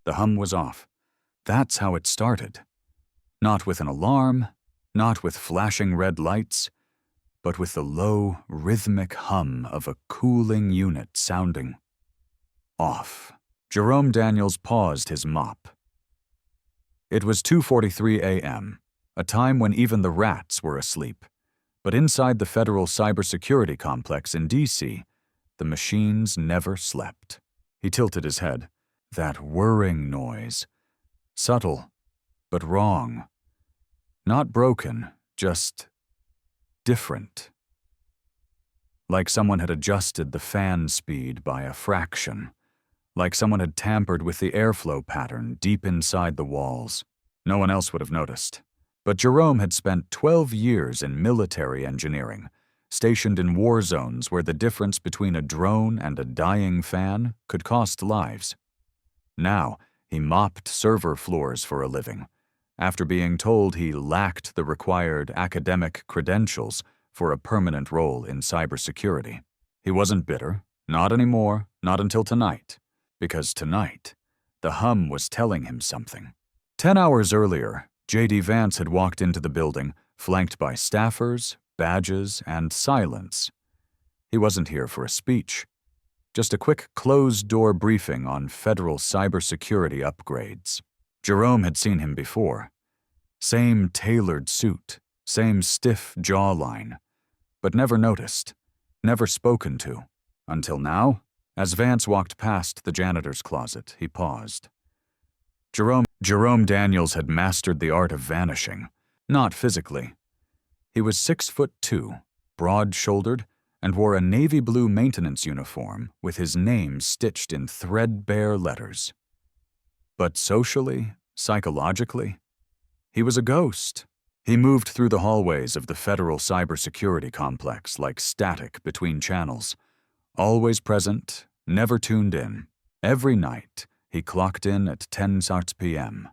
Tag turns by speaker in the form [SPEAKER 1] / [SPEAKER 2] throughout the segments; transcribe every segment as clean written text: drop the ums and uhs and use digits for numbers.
[SPEAKER 1] The hum was off. That's how it started. Not with an alarm, not with flashing red lights, but with the low, rhythmic hum of a cooling unit sounding off. Jerome Daniels paused his mop. It was 2:43 a.m., a time when even the rats were asleep. But inside the federal cybersecurity complex in D.C., the machines never slept. He tilted his head. That whirring noise. Subtle, but wrong. Not broken, just different. Like someone had adjusted the fan speed by a fraction. Like someone had tampered with the airflow pattern deep inside the walls. No one else would have noticed. But Jerome had spent 12 years in military engineering, stationed in war zones where the difference between a drone and a dying fan could cost lives. Now, he mopped server floors for a living, after being told he lacked the required academic credentials for a permanent role in cybersecurity. He wasn't bitter, not anymore, not until tonight, because tonight, the hum was telling him something. 10 hours earlier, JD Vance had walked into the building, flanked by staffers, badges, and silence. He wasn't here for a speech, just a quick closed-door briefing on federal cybersecurity upgrades. Jerome had seen him before. Same tailored suit, same stiff jawline, but never noticed, never spoken to. Until now, as Vance walked past the janitor's closet, he paused. Jerome Daniels had mastered the art of vanishing, not physically. He was 6'2", broad-shouldered, and wore a navy blue maintenance uniform with his name stitched in threadbare letters. But socially, psychologically, he was a ghost. He moved through the hallways of the federal cybersecurity complex like static between channels, always present, never tuned in. Every night, he clocked in at 10 p.m.,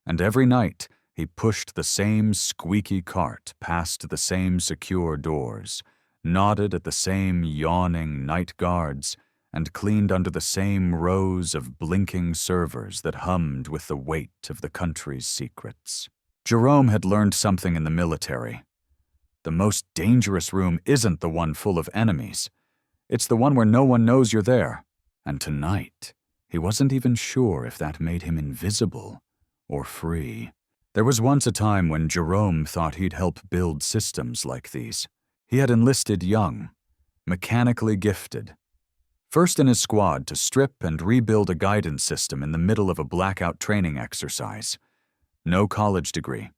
[SPEAKER 1] and every night he pushed the same squeaky cart past the same secure doors, nodded at the same yawning night guards, and cleaned under the same rows of blinking servers that hummed with the weight of the country's secrets. Jerome had learned something in the military. The most dangerous room isn't the one full of enemies. It's the one where no one knows you're there. And tonight, he wasn't even sure if that made him invisible or free. There was once a time when Jerome thought he'd help build systems like these. He had enlisted young, mechanically gifted. First in his squad to strip and rebuild a guidance system in the middle of a blackout training exercise. No college degree,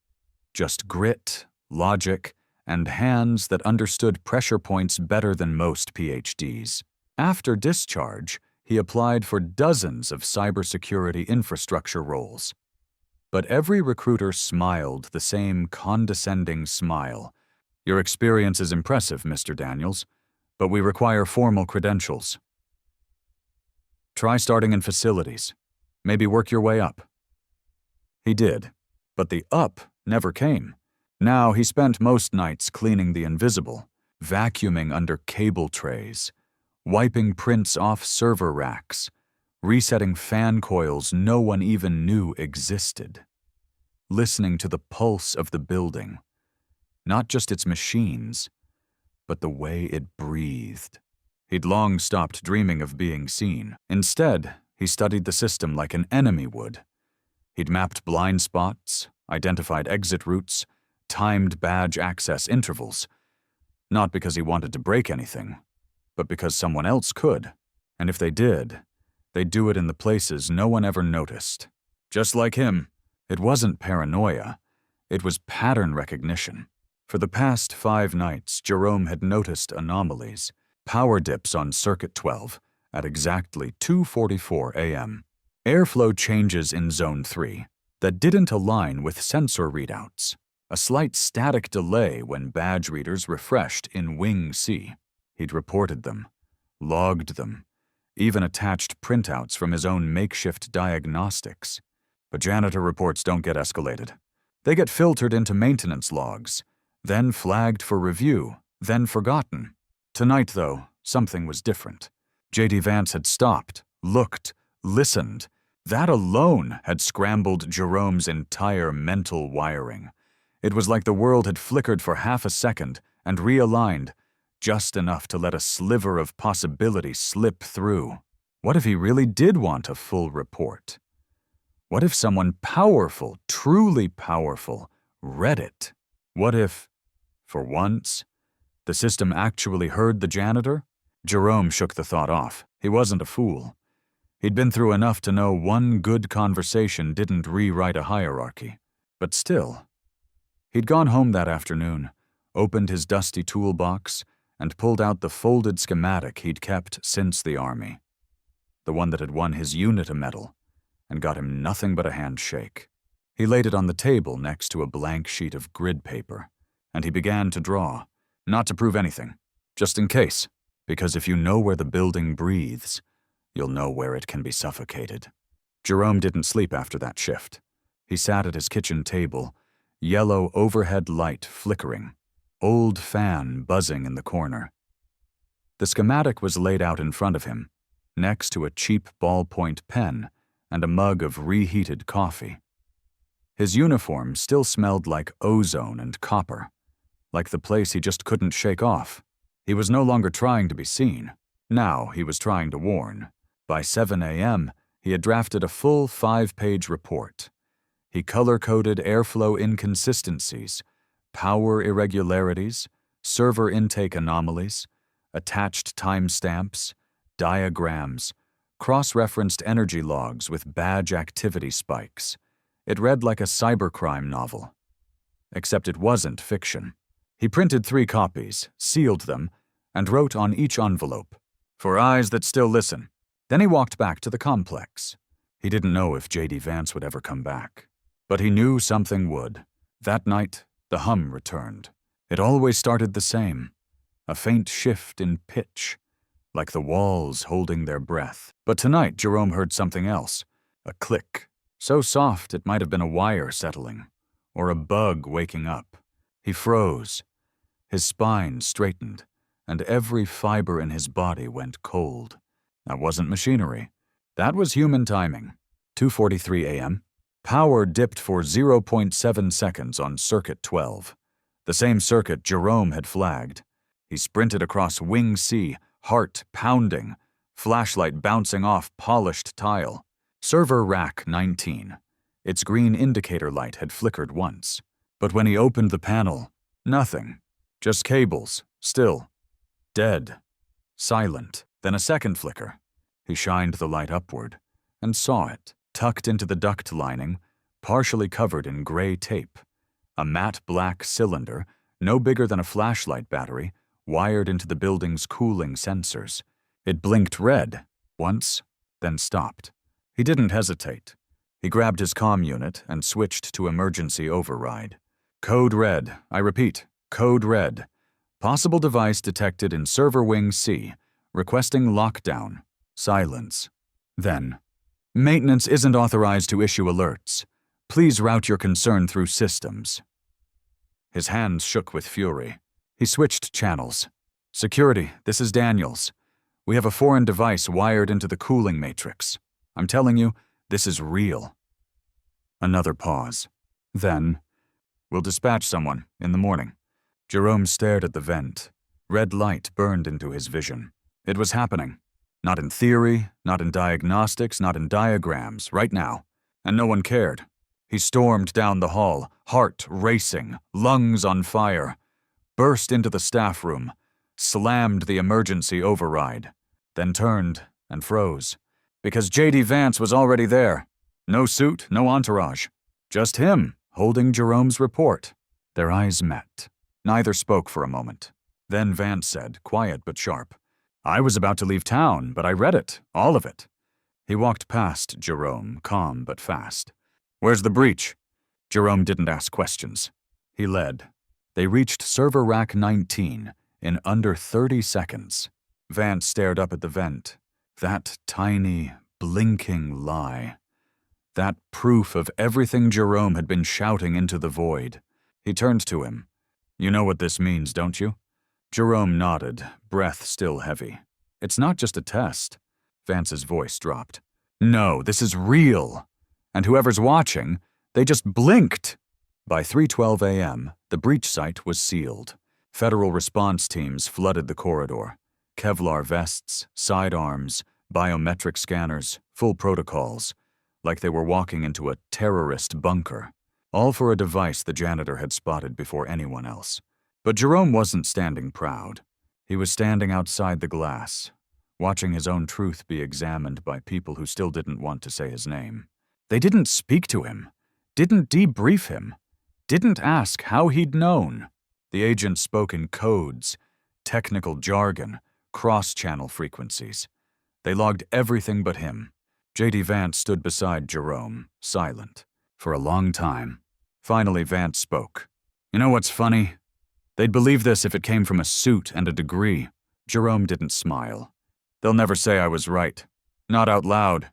[SPEAKER 1] just grit, logic, and hands that understood pressure points better than most PhDs. After discharge, he applied for dozens of cybersecurity infrastructure roles. But every recruiter smiled the same condescending smile. Your experience is impressive, Mr. Daniels, but we require formal credentials. Try starting in facilities. Maybe work your way up. He did, but the up never came. Now he spent most nights cleaning the invisible, vacuuming under cable trays, wiping prints off server racks, resetting fan coils no one even knew existed, listening to the pulse of the building, not just its machines, but the way it breathed. He'd long stopped dreaming of being seen. Instead, he studied the system like an enemy would. He'd mapped blind spots, identified exit routes, timed badge access intervals, not because he wanted to break anything, but because someone else could, and if they did, they'd do it in the places no one ever noticed. Just like him, it wasn't paranoia, it was pattern recognition. For the past 5 nights, Jerome had noticed anomalies, power dips on Circuit 12 at exactly 2:44 a.m., airflow changes in Zone 3 that didn't align with sensor readouts, a slight static delay when badge readers refreshed in Wing C. He'd reported them, logged them, even attached printouts from his own makeshift diagnostics. But janitor reports don't get escalated. They get filtered into maintenance logs, then flagged for review, then forgotten. Tonight, though, something was different. JD Vance had stopped, looked, listened, That alone had scrambled Jerome's entire mental wiring. It was like the world had flickered for half a second and realigned, just enough to let a sliver of possibility slip through. What if he really did want a full report? What if someone powerful, truly powerful, read it? What if, for once, the system actually heard the janitor? Jerome shook the thought off. He wasn't a fool. He'd been through enough to know one good conversation didn't rewrite a hierarchy. But still, he'd gone home that afternoon, opened his dusty toolbox, and pulled out the folded schematic he'd kept since the army. The one that had won his unit a medal and got him nothing but a handshake. He laid it on the table next to a blank sheet of grid paper, and he began to draw, not to prove anything, just in case, because if you know where the building breathes, you'll know where it can be suffocated. Jerome didn't sleep after that shift. He sat at his kitchen table, yellow overhead light flickering, old fan buzzing in the corner. The schematic was laid out in front of him, next to a cheap ballpoint pen and a mug of reheated coffee. His uniform still smelled like ozone and copper, like the place he just couldn't shake off. He was no longer trying to be seen. Now he was trying to warn. By 7 a.m., he had drafted a full 5-page report. He color-coded airflow inconsistencies, power irregularities, server intake anomalies, attached timestamps, diagrams, cross-referenced energy logs with badge activity spikes. It read like a cybercrime novel. Except it wasn't fiction. He printed 3 copies, sealed them, and wrote on each envelope, "For eyes that still listen." Then he walked back to the complex. He didn't know if JD Vance would ever come back, but he knew something would. That night, the hum returned. It always started the same, a faint shift in pitch, like the walls holding their breath. But tonight, Jerome heard something else, a click, so soft it might have been a wire settling, or a bug waking up. He froze. His spine straightened, and every fiber in his body went cold. That wasn't machinery. That was human timing. 2:43 a.m. Power dipped for 0.7 seconds on circuit 12. The same circuit Jerome had flagged. He sprinted across Wing C, heart pounding, flashlight bouncing off polished tile. Server rack 19. Its green indicator light had flickered once. But when he opened the panel, nothing. Just cables, still. Dead. Silent. Then a second flicker. He shined the light upward and saw it, tucked into the duct lining, partially covered in gray tape. A matte black cylinder, no bigger than a flashlight battery, wired into the building's cooling sensors. It blinked red once, then stopped. He didn't hesitate. He grabbed his comm unit and switched to emergency override. Code red. I repeat, code red. Possible device detected in server wing C. Requesting lockdown. Silence. Then, maintenance isn't authorized to issue alerts. Please route your concern through systems. His hands shook with fury. He switched channels. Security, this is Daniels. We have a foreign device wired into the cooling matrix. I'm telling you, this is real. Another pause. Then, we'll dispatch someone in the morning. Jerome stared at the vent. Red light burned into his vision. It was happening. Not in theory, not in diagnostics, not in diagrams, right now. And no one cared. He stormed down the hall, heart racing, lungs on fire, burst into the staff room, slammed the emergency override, then turned and froze. Because JD Vance was already there. No suit, no entourage. Just him, holding Jerome's report. Their eyes met. Neither spoke for a moment. Then Vance said, quiet but sharp, "I was about to leave town, but I read it, all of it." He walked past Jerome, calm but fast. "Where's the breach?" Jerome didn't ask questions. He led. They reached server rack 19 in under 30 seconds. Vance stared up at the vent. That tiny, blinking lie. That proof of everything Jerome had been shouting into the void. He turned to him. "You know what this means, don't you?" Jerome nodded, breath still heavy. "It's not just a test." Vance's voice dropped. No, this is real. And whoever's watching, they just blinked. By 3:12 a.m., the breach site was sealed. Federal response teams flooded the corridor. Kevlar vests, sidearms, biometric scanners, full protocols, like they were walking into a terrorist bunker, all for a device the janitor had spotted before anyone else. But Jerome wasn't standing proud. He was standing outside the glass, watching his own truth be examined by people who still didn't want to say his name. They didn't speak to him, didn't debrief him, didn't ask how he'd known. The agent spoke in codes, technical jargon, cross-channel frequencies. They logged everything but him. JD Vance stood beside Jerome, silent, for a long time. Finally, Vance spoke. You know what's funny? They'd believe this if it came from a suit and a degree. Jerome didn't smile. They'll never say I was right. Not out loud.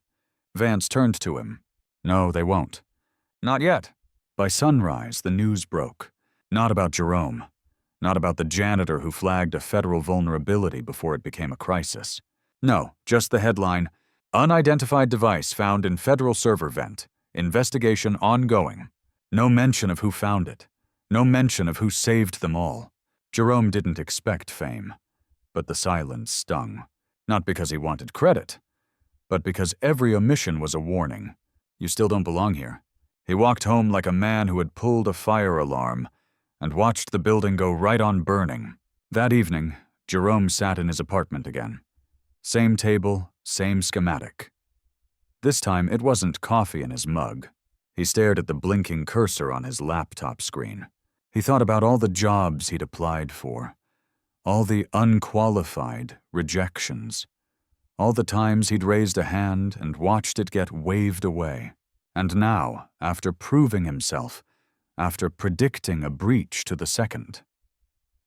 [SPEAKER 1] Vance turned to him. No, they won't. Not yet. By sunrise, the news broke. Not about Jerome. Not about the janitor who flagged a federal vulnerability before it became a crisis. No, just the headline, Unidentified device found in federal server vent. Investigation ongoing. No mention of who found it. No mention of who saved them all. Jerome didn't expect fame. But the silence stung. Not because he wanted credit, but because every omission was a warning. You still don't belong here. He walked home like a man who had pulled a fire alarm and watched the building go right on burning. That evening, Jerome sat in his apartment again. Same table, same schematic. This time, it wasn't coffee in his mug. He stared at the blinking cursor on his laptop screen. He thought about all the jobs he'd applied for, all the unqualified rejections, all the times he'd raised a hand and watched it get waved away. And now, after proving himself, after predicting a breach to the second,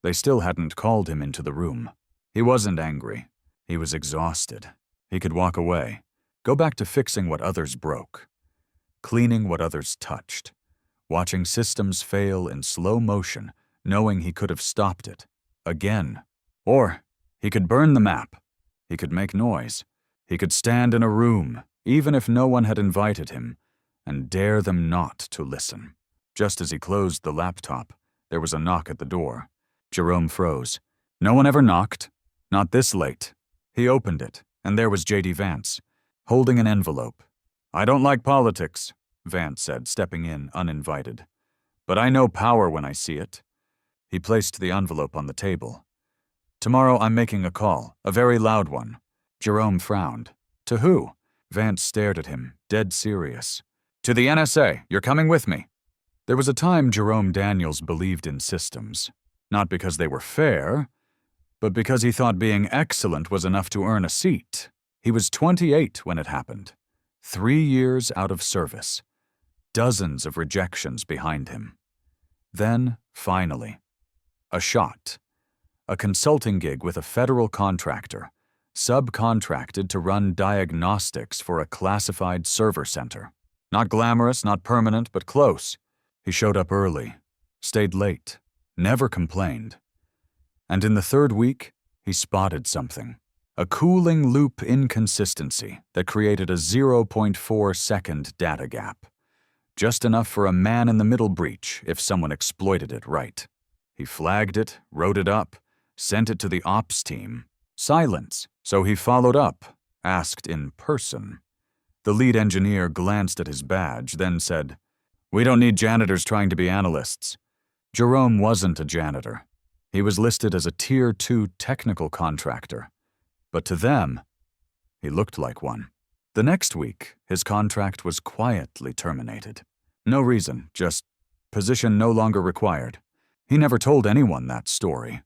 [SPEAKER 1] they still hadn't called him into the room. He wasn't angry. He was exhausted. He could walk away, go back to fixing what others broke, cleaning what others touched, watching systems fail in slow motion, knowing he could have stopped it, again. Or he could burn the map. He could make noise. He could stand in a room, even if no one had invited him, and dare them not to listen. Just as he closed the laptop, there was a knock at the door. Jerome froze. No one ever knocked. Not this late. He opened it, and there was JD Vance, holding an envelope. I don't like politics, Vance said, stepping in uninvited. But I know power when I see it. He placed the envelope on the table. Tomorrow I'm making a call, a very loud one. Jerome frowned. To who? Vance stared at him, dead serious. To the NSA. You're coming with me. There was a time Jerome Daniels believed in systems. Not because they were fair, but because he thought being excellent was enough to earn a seat. He was 28 when it happened. 3 years out of service. Dozens of rejections behind him. Then, finally, a shot. A consulting gig with a federal contractor, subcontracted to run diagnostics for a classified server center. Not glamorous, not permanent, but close. He showed up early, stayed late, never complained. And in the 3rd week, he spotted something. A cooling loop inconsistency that created a 0.4-second data gap. Just enough for a man-in-the-middle breach if someone exploited it right. He flagged it, wrote it up, sent it to the ops team. Silence, so he followed up, asked in person. The lead engineer glanced at his badge, then said, We don't need janitors trying to be analysts. Jerome wasn't a janitor. He was listed as a Tier 2 technical contractor. But to them, he looked like one. The next week, his contract was quietly terminated. No reason, just position no longer required. He never told anyone that story.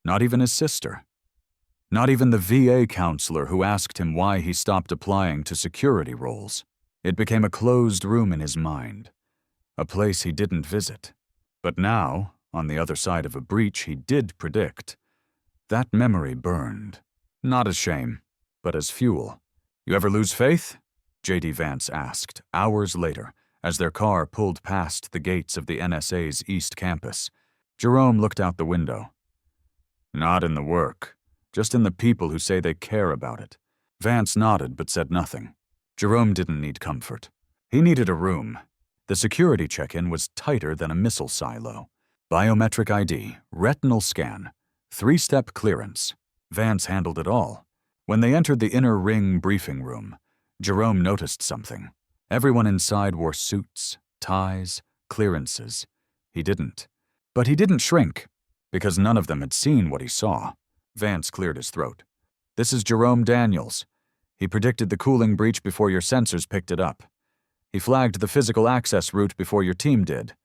[SPEAKER 1] Not even his sister. Not even the VA counselor who asked him why he stopped applying to security roles. It became a closed room in his mind, a place he didn't visit. But now, on the other side of a breach he did predict, that memory burned. Not as shame, but as fuel. You ever lose faith? JD Vance asked, hours later, as their car pulled past the gates of the NSA's East Campus. Jerome looked out the window. Not in the work, just in the people who say they care about it. Vance nodded but said nothing. Jerome didn't need comfort. He needed a room. The security check-in was tighter than a missile silo. Biometric ID, retinal scan, 3-step clearance. Vance handled it all. When they entered the inner ring briefing room, Jerome noticed something. Everyone inside wore suits, ties, clearances. He didn't. But he didn't shrink, because none of them had seen what he saw. Vance cleared his throat. "This is Jerome Daniels. He predicted the cooling breach before your sensors picked it up. He flagged the physical access route before your team did.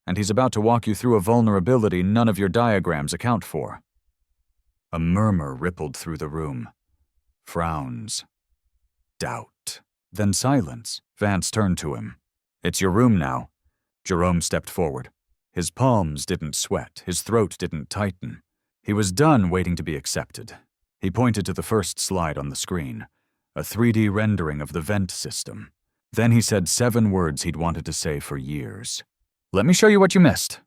[SPEAKER 1] And he's about to walk you through a vulnerability none of your diagrams account for." A murmur rippled through the room. Frowns. Doubt. Then silence. Vance turned to him. "It's your room now." Jerome stepped forward. His palms didn't sweat, his throat didn't tighten. He was done waiting to be accepted. He pointed to the first slide on the screen, a 3D rendering of the vent system. Then he said 7 words he'd wanted to say for years. "Let me show you what you missed."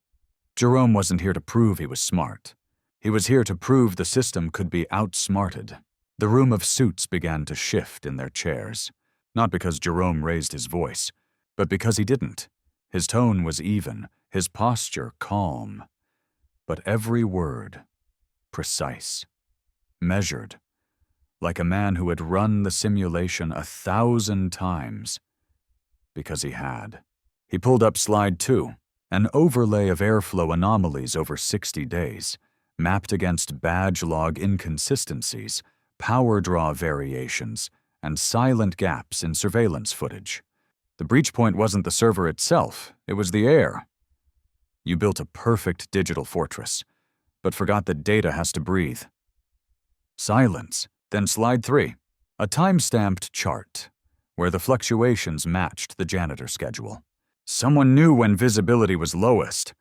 [SPEAKER 1] Jerome wasn't here to prove he was smart. He was here to prove the system could be outsmarted. The room of suits began to shift in their chairs, not because Jerome raised his voice, but because he didn't. His tone was even, his posture calm, but every word precise, measured, like a man who had run the simulation 1,000 times, because he had. He pulled up slide 2, an overlay of airflow anomalies over 60 days, mapped against badge log inconsistencies, power draw variations, and silent gaps in surveillance footage. The breach point wasn't the server itself, it was the air. You built a perfect digital fortress, but forgot that data has to breathe. Silence. Then slide 3, a time-stamped chart, where the fluctuations matched the janitor schedule. Someone knew when visibility was lowest,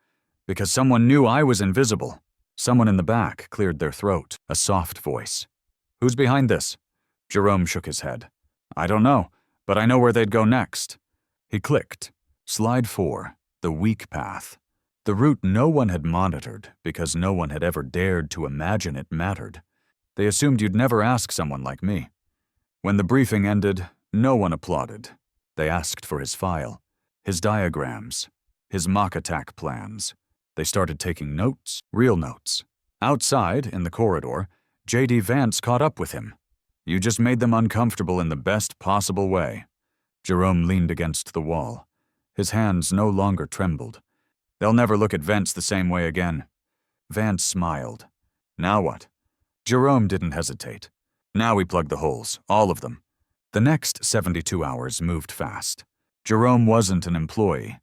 [SPEAKER 1] because someone knew I was invisible. Someone in the back cleared their throat, a soft voice. "Who's behind this?" Jerome shook his head. "I don't know, but I know where they'd go next." He clicked. Slide 4, the weak path. The route no one had monitored because no one had ever dared to imagine it mattered. They assumed you'd never ask someone like me. When the briefing ended, no one applauded. They asked for his file, his diagrams, his mock attack plans. They started taking notes, real notes. Outside, in the corridor, JD Vance caught up with him. "You just made them uncomfortable in the best possible way." Jerome leaned against the wall. His hands no longer trembled. "They'll never look at Vance the same way again." Vance smiled. "Now what?" Jerome didn't hesitate. "Now we plug the holes, all of them." The next 72 hours moved fast. Jerome wasn't an employee,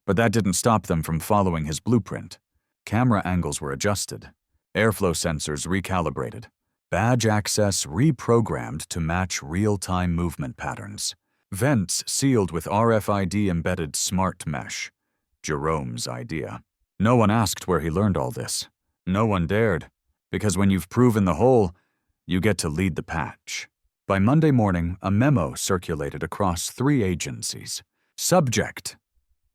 [SPEAKER 1] but that didn't stop them from following his blueprint. Camera angles were adjusted, airflow sensors recalibrated, badge access reprogrammed to match real-time movement patterns. Vents sealed with RFID-embedded smart mesh. Jerome's idea. No one asked where he learned all this. No one dared, because when you've proven the whole, you get to lead the patch. By Monday morning, a memo circulated across 3 agencies. Subject: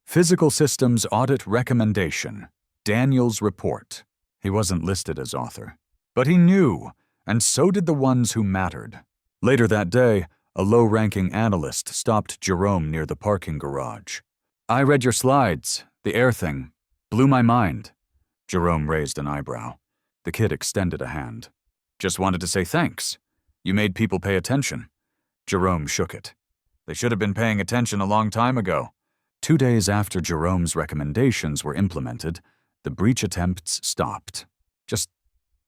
[SPEAKER 1] Physical Systems Audit Recommendation. Daniels Report. He wasn't listed as author. But he knew, and so did the ones who mattered. Later that day, a low-ranking analyst stopped Jerome near the parking garage. "I read your slides. The air thing. Blew my mind." Jerome raised an eyebrow. The kid extended a hand. "Just wanted to say thanks. You made people pay attention." Jerome shook it. "They should have been paying attention a long time ago." 2 days after Jerome's recommendations were implemented, the breach attempts stopped. Just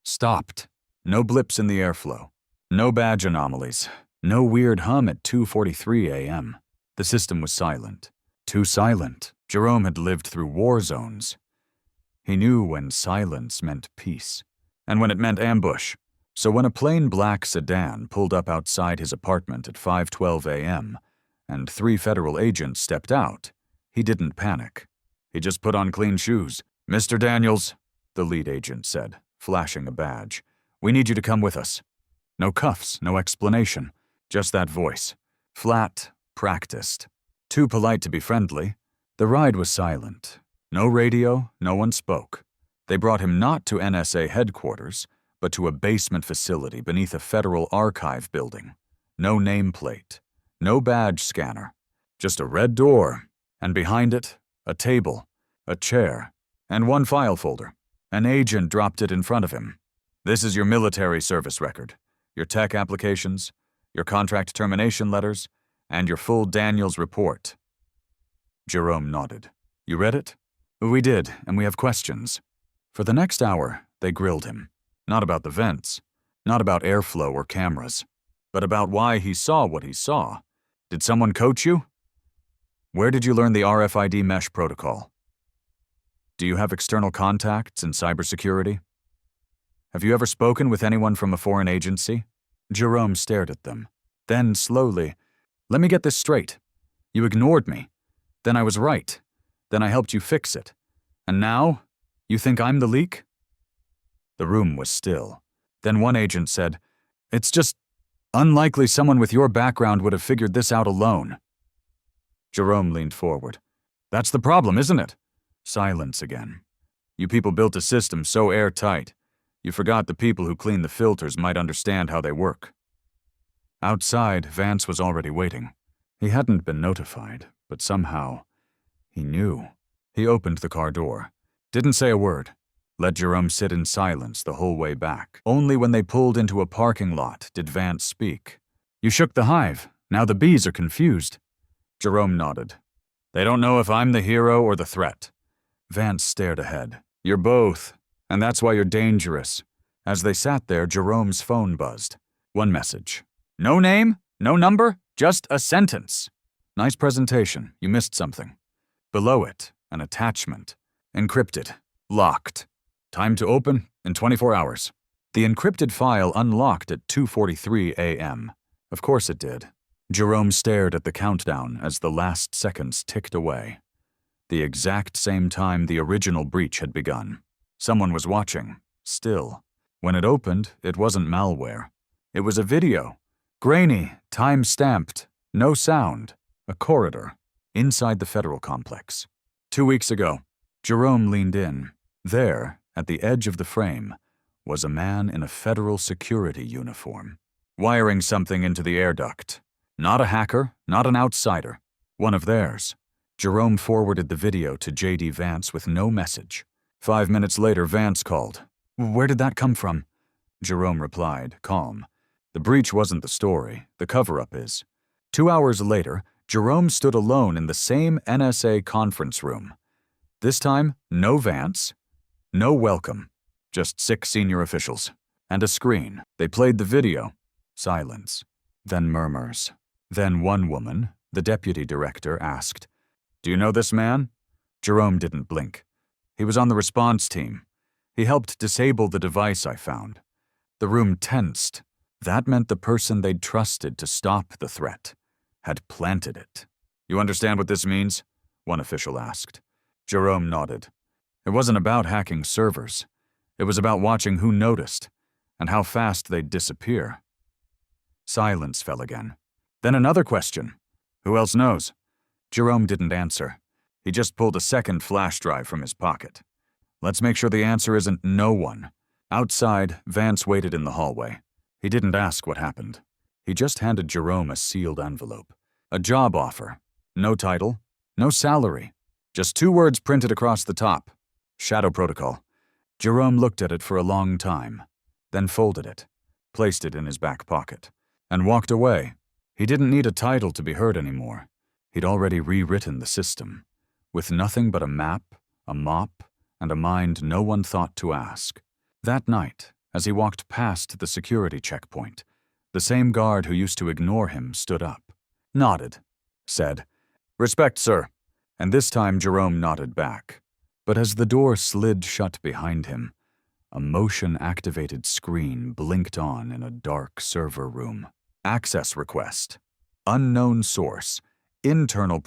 [SPEAKER 1] stopped. No blips in the airflow. No badge anomalies. No weird hum at 2:43 a.m. The system was silent. Too silent. Jerome had lived through war zones. He knew when silence meant peace, and when it meant ambush. So when a plain black sedan pulled up outside his apartment at 5:12 a.m., and 3 federal agents stepped out, he didn't panic. He just put on clean shoes. "Mr. Daniels," the lead agent said, flashing a badge, "we need you to come with us." No cuffs, no explanation, just that voice. Flat, practiced. Too polite to be friendly. The ride was silent. No radio, no one spoke. They brought him not to NSA headquarters, but to a basement facility beneath a federal archive building. No nameplate. No badge scanner. Just a red door, and behind it, a table, a chair, and one file folder. An agent dropped it in front of him. This is your military service record, your tech applications, your contract termination letters, and your full Daniels report. Jerome nodded. You read it? We did, and we have questions. For the next hour, they grilled him. Not about the vents, not about airflow or cameras, but about why he saw what he saw. Did someone coach you? Where did you learn the RFID mesh protocol? Do you have external contacts in cybersecurity? Have you ever spoken with anyone from a foreign agency? Jerome stared at them. Then, slowly, let me get this straight. You ignored me. Then I was right. Then I helped you fix it. And now, you think I'm the leak? The room was still. Then one agent said, It's just unlikely someone with your background would have figured this out alone. Jerome leaned forward. That's the problem, isn't it? Silence again. You people built a system so airtight, you forgot the people who clean the filters might understand how they work. Outside, Vance was already waiting. He hadn't been notified, but somehow, he knew. He opened the car door. Didn't say a word. Let Jerome sit in silence the whole way back. Only when they pulled into a parking lot did Vance speak. You shook the hive. Now the bees are confused. Jerome nodded. They don't know if I'm the hero or the threat. Vance stared ahead. You're both, and that's why you're dangerous. As they sat there, Jerome's phone buzzed. One message. No name, no number, just a sentence. Nice presentation. You missed something. Below it, an attachment. Encrypted. Locked. Time to open in 24 hours. The encrypted file unlocked at 2:43 a.m. Of course it did. Jerome stared at the countdown as the last seconds ticked away. The exact same time the original breach had begun. Someone was watching, still. When it opened, it wasn't malware. It was a video. Grainy, time-stamped, no sound. A corridor, inside the federal complex. 2 weeks ago, Jerome leaned in. There, at the edge of the frame, was a man in a federal security uniform, wiring something into the air duct. Not a hacker, not an outsider. One of theirs. Jerome forwarded the video to JD Vance with no message. 5 minutes later, Vance called. Where did that come from? Jerome replied, calm. The breach wasn't the story. The cover-up is. 2 hours later, Jerome stood alone in the same NSA conference room. This time, no Vance, no welcome, just 6 senior officials. And a screen. They played the video. Silence. Then murmurs. Then one woman, the deputy director, asked, Do you know this man? Jerome didn't blink. He was on the response team. He helped disable the device I found. The room tensed. That meant the person they'd trusted to stop the threat had planted it. You understand what this means? One official asked. Jerome nodded. It wasn't about hacking servers. It was about watching who noticed and how fast they'd disappear. Silence fell again. Then another question. Who else knows? Jerome didn't answer. He just pulled a second flash drive from his pocket. Let's make sure the answer isn't no one. Outside, Vance waited in the hallway. He didn't ask what happened. He just handed Jerome a sealed envelope. A job offer. No title, no salary. Just 2 words printed across the top. Shadow Protocol. Jerome looked at it for a long time, then folded it, placed it in his back pocket, and walked away. He didn't need a title to be heard anymore. He'd already rewritten the system, with nothing but a map, a mop, and a mind no one thought to ask. That night, as he walked past the security checkpoint, the same guard who used to ignore him stood up, nodded, said, "Respect, sir." And this time Jerome nodded back. But as the door slid shut behind him, a motion-activated screen blinked on in a dark server room. Access request. Unknown source. Internal